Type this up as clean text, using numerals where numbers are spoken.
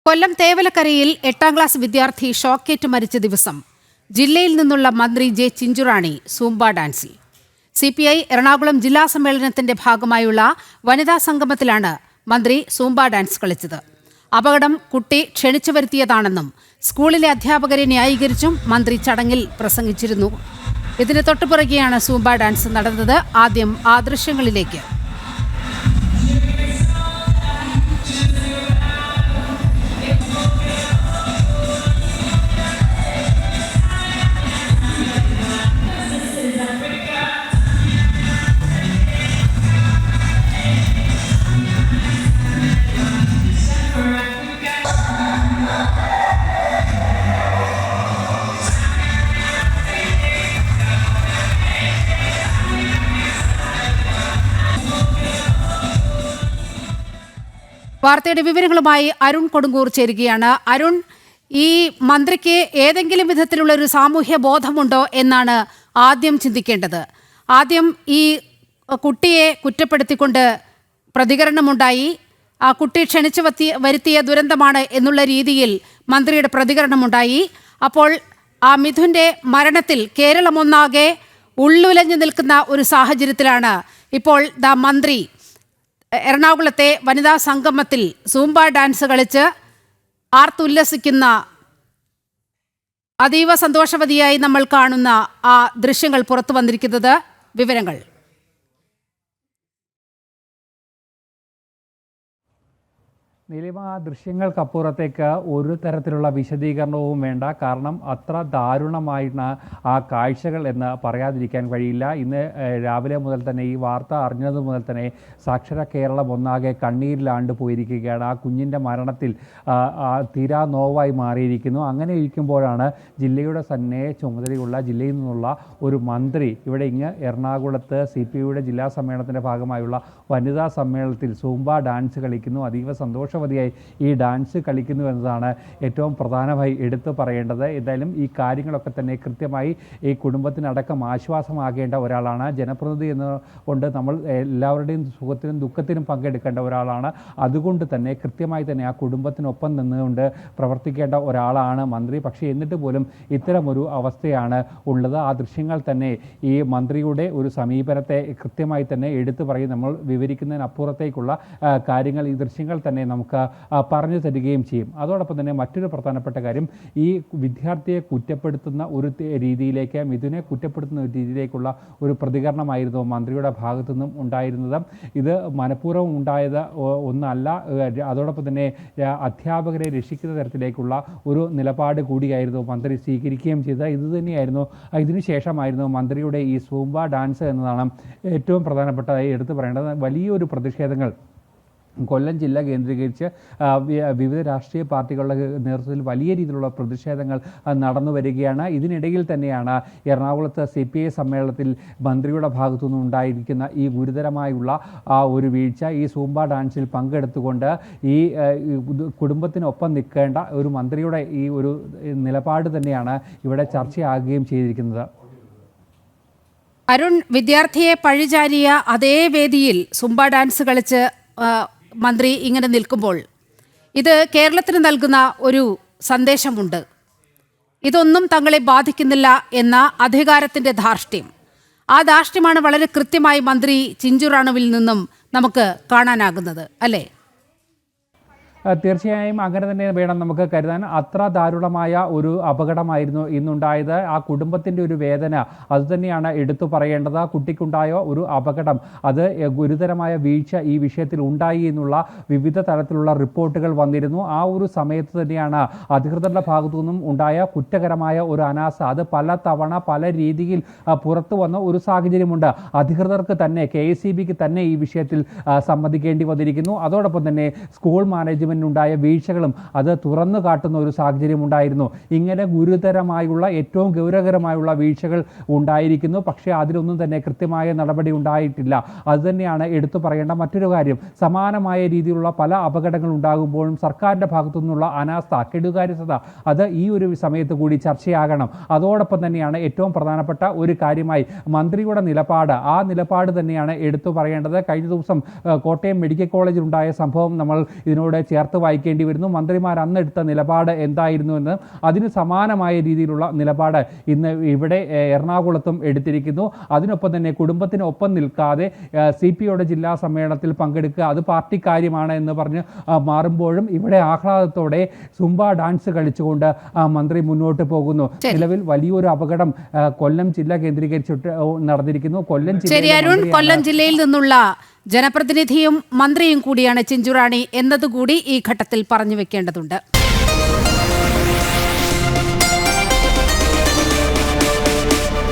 കൊല്ലം തേവലക്കരയിൽ 8ാം class വിദ്യാർത്ഥി ഷോക്കേറ്റ് മരിച്ച ദിവസം ജില്ലയിൽ നിന്നുള്ള മന്ത്രി ജെ ചിഞ്ചുറാണി സൂംബ ഡാൻസിൽ. CPI എറണാകുളം ജില്ലാ സമ്മേളനത്തിന്റെ ഭാഗമായുള്ള വനിതാ സംഗമത്തിലാണ് മന്ത്രി സൂംബ ഡാൻസ് കളിച്ചത്. അപകടം കുട്ടി ക്ഷണിച്ചു വരുത്തിയതാണെന്നും സ്കൂളിലെ അധ്യാപകരെ ന്യായീകരിച്ചും മന്ത്രി ചടങ്ങിൽ പ്രസംഗിച്ചിരുന്നു. ഇതിന് തൊട്ടുപിറകെയാണ് സൂംബ ഡാൻസ് നടന്നത്. ആദ്യം ആ ദൃശ്യങ്ങളിലേക്ക്. വാർത്തയുടെ വിവരങ്ങളുമായി അരുൺ കൊടുങ്ങൂർ ചേരുകയാണ്. അരുൺ, ഈ മന്ത്രിക്ക് ഏതെങ്കിലും വിധത്തിലുള്ള ഒരു സാമൂഹ്യ ബോധമുണ്ടോ എന്നാണ് ആദ്യം ചിന്തിക്കേണ്ടത്. ആദ്യം ഈ കുട്ടിയെ കുറ്റപ്പെടുത്തിക്കൊണ്ട് പ്രതികരണമുണ്ടായി. ആ കുട്ടി ക്ഷണിച്ചു വരുത്തിയ ദുരന്തമാണ് എന്നുള്ള രീതിയിൽ മന്ത്രിയുടെ പ്രതികരണമുണ്ടായി. അപ്പോൾ ആ മിഥുന്റെ മരണത്തിൽ കേരളമൊന്നാകെ ഉള്ളുലഞ്ഞു നിൽക്കുന്ന ഒരു സാഹചര്യത്തിലാണ് ഇപ്പോൾ മന്ത്രി എറണാകുളത്തെ വനിതാ സംഗമത്തിൽ സൂംബ ഡാൻസ് കളിച്ച് ആർത്തുല്ലസിക്കുന്ന, അതീവ സന്തോഷവതിയായി നമ്മൾ കാണുന്ന ആ ദൃശ്യങ്ങൾ പുറത്തു വന്നിരിക്കുന്നത്. വിവരങ്ങൾ. നീലിമ, ആ ദൃശ്യങ്ങൾക്കപ്പുറത്തേക്ക് ഒരു തരത്തിലുള്ള വിശദീകരണവും വേണ്ട. കാരണം അത്ര ദാരുണമായിരുന്ന ആ കാഴ്ചകൾ എന്ന് പറയാതിരിക്കാൻ കഴിയില്ല. ഇന്ന് രാവിലെ മുതൽ തന്നെ ഈ വാർത്ത അറിഞ്ഞത് മുതൽ തന്നെ സാക്ഷര കേരളം ഒന്നാകെ കണ്ണീരിലാണ്ട് പോയിരിക്കുകയാണ്. ആ കുഞ്ഞിൻ്റെ മരണത്തിൽ തീരാ നോവായി മാറിയിരിക്കുന്നു. അങ്ങനെ ഇരിക്കുമ്പോഴാണ് ജില്ലയുടെ തന്നെ ചുമതലയുള്ള ജില്ലയിൽ നിന്നുള്ള ഒരു മന്ത്രി ഇവിടെ എറണാകുളത്ത് CPIയുടെ ജില്ലാ സമ്മേളനത്തിൻ്റെ ഭാഗമായുള്ള വനിതാ സമ്മേളനത്തിൽ സൂംബ ഡാൻസ് കളിക്കുന്നു. അതീവ സന്തോഷവതിയായി ഈ ഡാൻസ് കളിക്കുന്നു എന്നതാണ് ഏറ്റവും പ്രധാനമായി എടുത്തു പറയേണ്ടത്. എന്തായാലും ഈ കാര്യങ്ങളൊക്കെ തന്നെ കൃത്യമായി ഈ കുടുംബത്തിനടക്കം ആശ്വാസമാകേണ്ട ഒരാളാണ്. ജനപ്രതിനിധി എന്നുകൊണ്ട് നമ്മൾ എല്ലാവരുടെയും സുഖത്തിനും ദുഃഖത്തിനും പങ്കെടുക്കേണ്ട ഒരാളാണ്. അതുകൊണ്ട് തന്നെ കൃത്യമായി തന്നെ ആ കുടുംബത്തിനൊപ്പം നിന്നുകൊണ്ട് പ്രവർത്തിക്കേണ്ട ഒരാളാണ് മന്ത്രി. പക്ഷേ എന്നിട്ട് പോലും ഇത്തരമൊരു അവസ്ഥയാണ് ഉള്ളത്. ആ ദൃശ്യങ്ങൾ തന്നെ ഈ മന്ത്രിയുടെ ഒരു സമീപനത്തെ കൃത്യമായി തന്നെ എടുത്തു പറയും. നമ്മൾ വിവരിക്കുന്നതിനപ്പുറത്തേക്കുള്ള കാര്യങ്ങൾ ഈ ദൃശ്യങ്ങൾ തന്നെ നമുക്ക് പറഞ്ഞു തരികയും ചെയ്യും. അതോടൊപ്പം തന്നെ മറ്റൊരു പ്രധാനപ്പെട്ട കാര്യം, ഈ വിദ്യാർത്ഥിയെ കുറ്റപ്പെടുത്തുന്ന ഒരു രീതിയിലേക്ക്, മിഥുനെ കുറ്റപ്പെടുത്തുന്ന ഒരു രീതിയിലേക്കുള്ള ഒരു പ്രതികരണമായിരുന്നു മന്ത്രിയുടെ ഭാഗത്തു നിന്നും ഉണ്ടായിരുന്നത്. ഇത് മനഃപൂർവ്വം ഉണ്ടായത് ഒന്നല്ല. അതോടൊപ്പം തന്നെ അധ്യാപകരെ രക്ഷിക്കുന്ന തരത്തിലേക്കുള്ള ഒരു നിലപാട് കൂടിയായിരുന്നു മന്ത്രി സ്വീകരിക്കുകയും ചെയ്തത്. ഇതിനുശേഷമായിരുന്നു മന്ത്രിയുടെ ഈ സൂംബ ഡാൻസ് എന്നതാണ് ഏറ്റവും പ്രധാനപ്പെട്ടതായി എടുത്തു പറയേണ്ടത്. വലിയൊരു പ്രതിഷേധങ്ങൾ കൊല്ലം ജില്ല കേന്ദ്രീകരിച്ച് വിവിധ രാഷ്ട്രീയ പാർട്ടികളുടെ നേതൃത്വത്തിൽ വലിയ രീതിയിലുള്ള പ്രതിഷേധങ്ങൾ നടന്നു വരികയാണ്. ഇതിനിടയിൽ തന്നെയാണ് എറണാകുളത്ത് CPI സമ്മേളനത്തിൽ മന്ത്രിയുടെ ഭാഗത്തു നിന്നും ഉണ്ടായിരിക്കുന്ന ഈ ഗുരുതരമായുള്ള ആ ഒരു വീഴ്ച, ഈ സൂംബ ഡാൻസിൽ പങ്കെടുത്തുകൊണ്ട് ഈ കുടുംബത്തിനൊപ്പം നിൽക്കേണ്ട ഒരു മന്ത്രിയുടെ ഈ ഒരു നിലപാട് തന്നെയാണ് ഇവിടെ ചർച്ചയാകുകയും ചെയ്തിരിക്കുന്നത്. അരുൺ, വിദ്യാർത്ഥിയെ പഴിചാരിയ അതേ വേദിയിൽ സൂംബ ഡാൻസ് കളിച്ച് മന്ത്രി ഇങ്ങനെ നിൽക്കുമ്പോൾ ഇത് കേരളത്തിന് നൽകുന്ന ഒരു സന്ദേശമുണ്ട്. ഇതൊന്നും തങ്ങളെ ബാധിക്കുന്നില്ല എന്ന അധികാരത്തിൻ്റെ ധാർഷ്ട്യം. ആ ധാർഷ്ട്യമാണ് വളരെ കൃത്യമായി മന്ത്രി ചിഞ്ചുറാണുവിൽ നിന്നും നമുക്ക് കാണാനാകുന്നത്, അല്ലേ? തീർച്ചയായും അങ്ങനെ തന്നെ വേണം നമുക്ക് കരുതാൻ. അത്ര ദാരുണമായ ഒരു അപകടമായിരുന്നു ഇന്നുണ്ടായത്. ആ കുടുംബത്തിൻ്റെ ഒരു വേദന അതുതന്നെയാണ് എടുത്തു പറയേണ്ടത്. കുട്ടിക്കുണ്ടായ ഒരു അപകടം, അത് ഗുരുതരമായ വീഴ്ച ഈ വിഷയത്തിൽ ഉണ്ടായി എന്നുള്ള വിവിധ തരത്തിലുള്ള റിപ്പോർട്ടുകൾ വന്നിരുന്നു. ആ ഒരു സമയത്ത് തന്നെയാണ് അധികൃതരുടെ ഭാഗത്തു നിന്നും ഉണ്ടായ കുറ്റകരമായ ഒരു അനാസ, അത് പല തവണ പല രീതിയിൽ പുറത്തു വന്ന ഒരു സാഹചര്യമുണ്ട്. അധികൃതർക്ക് തന്നെ, KSEBക്ക് തന്നെ ഈ വിഷയത്തിൽ സമ്മതിക്കേണ്ടി വന്നിരിക്കുന്നു. അതോടൊപ്പം തന്നെ സ്കൂൾ മാനേജ്മെന്റ് ഉണ്ടായ വീഴ്ചകളും അത് തുറന്നു കാട്ടുന്ന ഒരു സാഹചര്യം ഉണ്ടായിരുന്നു. ഇങ്ങനെ ഗുരുതരമായുള്ള, ഏറ്റവും ഗൗരവകരമായുള്ള വീഴ്ചകൾ ഉണ്ടായിരിക്കുന്നു. പക്ഷേ അതിലൊന്നും തന്നെ കൃത്യമായ നടപടി ഉണ്ടായിട്ടില്ല. അതുതന്നെയാണ് എടുത്തു പറയേണ്ട മറ്റൊരു കാര്യം. സമാനമായ രീതിയിലുള്ള പല അപകടങ്ങൾ ഉണ്ടാകുമ്പോഴും സർക്കാരിൻ്റെ ഭാഗത്തു നിന്നുള്ള അനാസ്ഥ, കെടുകാര്യസ്ഥത, അത് ഈ ഒരു സമയത്ത് കൂടി ചർച്ചയാകണം. അതോടൊപ്പം തന്നെയാണ് ഏറ്റവും പ്രധാനപ്പെട്ട ഒരു കാര്യമായി മന്ത്രിയുടെ നിലപാട്. ആ നിലപാട് തന്നെയാണ് എടുത്തു പറയേണ്ടത്. കഴിഞ്ഞ ദിവസം കോട്ടയം മെഡിക്കൽ കോളേജിൽ ഉണ്ടായ സംഭവം നമ്മൾ ഇതിനോട് ചേർത്ത് വായിക്കേണ്ടി വരുന്നു. മന്ത്രിമാർ അന്നെടുത്ത നിലപാട് എന്തായിരുന്നുവെന്ന് അതിന് സമാനമായ രീതിയിലുള്ള നിലപാട് ഇന്ന് ഇവിടെ എറണാകുളത്തും എടുത്തിരിക്കുന്നു. അതിനൊപ്പം തന്നെ കുടുംബത്തിനൊപ്പം നിൽക്കാതെ CPIയുടെ ജില്ലാ സമ്മേളനത്തിൽ പങ്കെടുക്കുക അത് പാർട്ടി കാര്യമാണ് എന്ന് പറഞ്ഞ് മാറുമ്പോഴും ഇവിടെ ആഹ്ലാദത്തോടെ സുംബ ഡാൻസ് കളിച്ചുകൊണ്ട് മന്ത്രി മുന്നോട്ട് പോകുന്നു. നിലവിൽ വലിയൊരു അപകടം കൊല്ലം ജില്ല കേന്ദ്രീകരിച്ചിട്ട് നടന്നിരിക്കുന്നു. കൊല്ലം ജില്ലയിൽ നിന്നുള്ള ജനപ്രതിനിധിയും മന്ത്രിയും കൂടിയാണ് ചിഞ്ചുറാണി എന്നതുകൂടി ഈ ഘട്ടത്തിൽ പറഞ്ഞു വെക്കേണ്ടതുണ്ട്.